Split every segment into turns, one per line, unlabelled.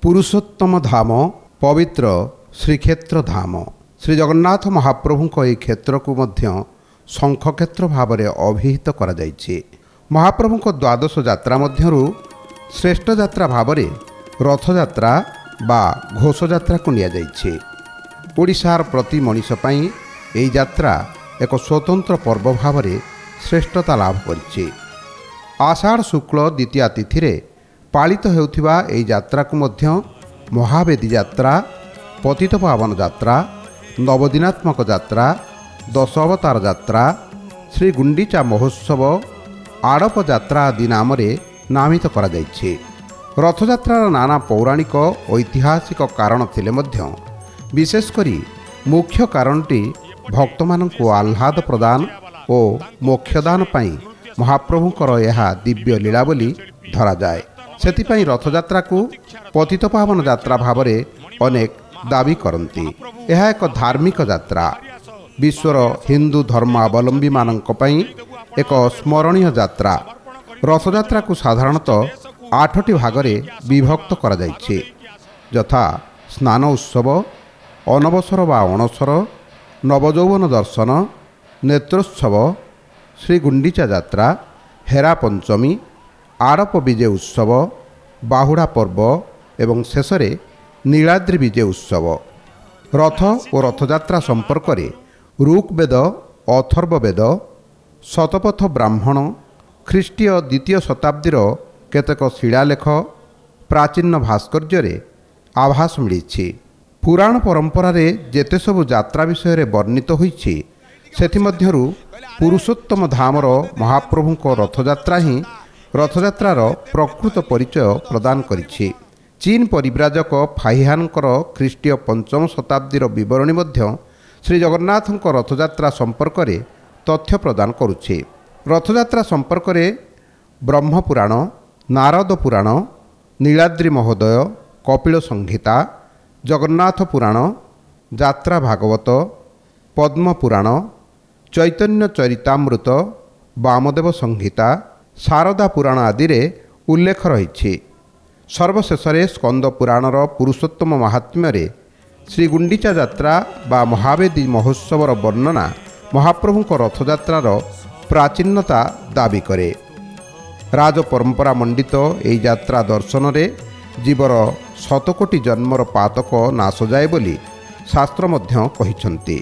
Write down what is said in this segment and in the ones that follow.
पुरुषोत्तम धाम पवित्र श्रीक्षेत्र धाम श्री जगन्नाथ महाप्रभुଙ୍କ ଏହି କ୍ଷେତ୍ରକୁ ମଧ୍ୟ ଶଙ୍ଖକ୍ଷେତ୍ର ଭାବରେ ଅଭିହିତ କରାଯାଇଛି। ମହାପ୍ରଭୁଙ୍କ ଦ୍ୱାଦଶ ଯାତ୍ରା ମଧ୍ୟରୁ ଶ୍ରେଷ୍ଠ ଯାତ୍ରା ଭାବରେ ରଥଯାତ୍ରା ବା ଘୋଷଯାତ୍ରାକୁ ନିଆଯାଇଛି। ଓଡ଼ିଶାର ପ୍ରତି ମଣିଷ ପାଇଁ ଏହି ଯାତ୍ରା ଏକ ସ୍ୱତନ୍ତ୍ର ପର୍ବ ଭାବରେ ଶ୍ରେଷ୍ଠତା ଲାଭ କରିଛି। ଆଷାଢ଼ ଶୁକ୍ଳ ଦ୍ୱିତୀୟା ତିଥିରେ ପାଳିତ ହେଉଥିବା ଏହି ଯାତ୍ରାକୁ ମଧ୍ୟ ମହାବେଦୀ ଯାତ୍ରା, ପତିତପାବନ ଯାତ୍ରା, ନବଦିନାତ୍ମକ ଯାତ୍ରା, ଦଶ ଅବତାର ଯାତ୍ରା, ଶ୍ରୀ ଗୁଣ୍ଡିଚା ମହୋତ୍ସବ, ଆଡ଼ପ ଯାତ୍ରା ଆଦି ନାମରେ ନାମିତ କରାଯାଇଛି। ରଥଯାତ୍ରାର ନାନା ପୌରାଣିକ ଐତିହାସିକ କାରଣ ଥିଲେ ମଧ୍ୟ ବିଶେଷ କରି ମୁଖ୍ୟ କାରଣଟି ଭକ୍ତମାନଙ୍କୁ ଆହ୍ଲାଦ ପ୍ରଦାନ ଓ ମୋକ୍ଷଦାନ ପାଇଁ ମହାପ୍ରଭୁଙ୍କର ଏହା ଦିବ୍ୟ ଲୀଳା ବୋଲି ଧରାଯାଏ। ସେଥିପାଇଁ ରଥଯାତ୍ରାକୁ ପତିତପାବନ ଯାତ୍ରା ଭାବରେ ଅନେକ ଦାବି କରନ୍ତି। ଏହା ଏକ ଧାର୍ମିକ ଯାତ୍ରା, ବିଶ୍ୱର ହିନ୍ଦୁ ଧର୍ମାବଲମ୍ବୀମାନଙ୍କ ପାଇଁ ଏକ ସ୍ମରଣୀୟ ଯାତ୍ରା। ରଥଯାତ୍ରାକୁ ସାଧାରଣତଃ 8ଟି ଭାଗରେ ବିଭକ୍ତ କରାଯାଇଛି, ଯଥା ସ୍ନାନ ଉତ୍ସବ, ଅନବସର ବା ଅଣସର, ନବଯୌବନ ଦର୍ଶନ, ନେତ୍ରୋତ୍ସବ, ଶ୍ରୀ ଗୁଣ୍ଡିଚା ଯାତ୍ରା, ହେରା ପଞ୍ଚମୀ, ଆଡ଼ପ ବିଜେ ଉତ୍ସବ, ବାହୁଡ଼ା ପର୍ବ ଏବଂ ଶେଷରେ ନୀଳାଦ୍ରି ବିଜେ ଉତ୍ସବ। ରଥ ଓ ରଥଯାତ୍ରା ସମ୍ପର୍କରେ ଋଗ୍ବେଦ, ଅଥର୍ବବେଦ, ଶତପଥ ବ୍ରାହ୍ମଣ, ଖ୍ରୀଷ୍ଟୀୟ ଦ୍ୱିତୀୟ ଶତାବ୍ଦୀର କେତେକ ଶିଳାଲେଖ, ପ୍ରାଚୀନ ଭାସ୍କର୍ଯ୍ୟରେ ଆଭାସ ମିଳିଛି। ପୁରାଣ ପରମ୍ପରାରେ ଯେତେ ସବୁ ଯାତ୍ରା ବିଷୟରେ ବର୍ଣ୍ଣିତ ହୋଇଛି, ସେଥିମଧ୍ୟରୁ ପୁରୁଷୋତ୍ତମ ଧାମର ମହାପ୍ରଭୁଙ୍କ ରଥଯାତ୍ରା ହିଁ ରଥଯାତ୍ରାର ପ୍ରକୃତ ପରିଚୟ ପ୍ରଦାନ କରିଛି। ଚୀନ ପରିବ୍ରାଜକ ଫାହିହାନଙ୍କର ଖ୍ରୀଷ୍ଟୀୟ ପଞ୍ଚମ ଶତାବ୍ଦୀର ବିବରଣୀ ମଧ୍ୟ ଶ୍ରୀ ଜଗନ୍ନାଥଙ୍କ ରଥଯାତ୍ରା ସମ୍ପର୍କରେ ତଥ୍ୟ ପ୍ରଦାନ କରୁଛି। ରଥଯାତ୍ରା ସମ୍ପର୍କରେ ବ୍ରହ୍ମପୁରାଣ, ନାରଦ ପୁରାଣ, ନୀଳାଦ୍ରି ମହୋଦୟ, କପିଳ ସଂହିତା, ଜଗନ୍ନାଥ ପୁରାଣ, ଯାତ୍ରା ଭାଗବତ, ପଦ୍ମ ପୁରାଣ, ଚୈତନ୍ୟ ଚରିତାମୃତ, ବାମଦେବ ସଂହିତା, ଶାରଦା ପୁରାଣ ଆଦିରେ ଉଲ୍ଲେଖ ରହିଛି। ସର୍ବଶେଷରେ ସ୍କନ୍ଦ ପୁରାଣର ପୁରୁଷୋତ୍ତମ ମାହାତ୍ମ୍ୟରେ ଶ୍ରୀ ଗୁଣ୍ଡିଚା ଯାତ୍ରା ବା ମହାବେଦୀ ମହୋତ୍ସବର ବର୍ଣ୍ଣନା ମହାପ୍ରଭୁଙ୍କ ରଥଯାତ୍ରାର ପ୍ରାଚୀନତା ଦାବି କରେ। ରାଜ ପରମ୍ପରା ମଣ୍ଡିତ ଏହି ଯାତ୍ରା ଦର୍ଶନରେ ଜୀବର ଶତକୋଟି ଜନ୍ମର ପାତକ ନାଶ ଯାଏ ବୋଲି ଶାସ୍ତ୍ର ମଧ୍ୟ କହିଛନ୍ତି।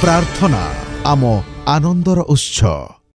प्रार्थना आम आनंदर उत्स।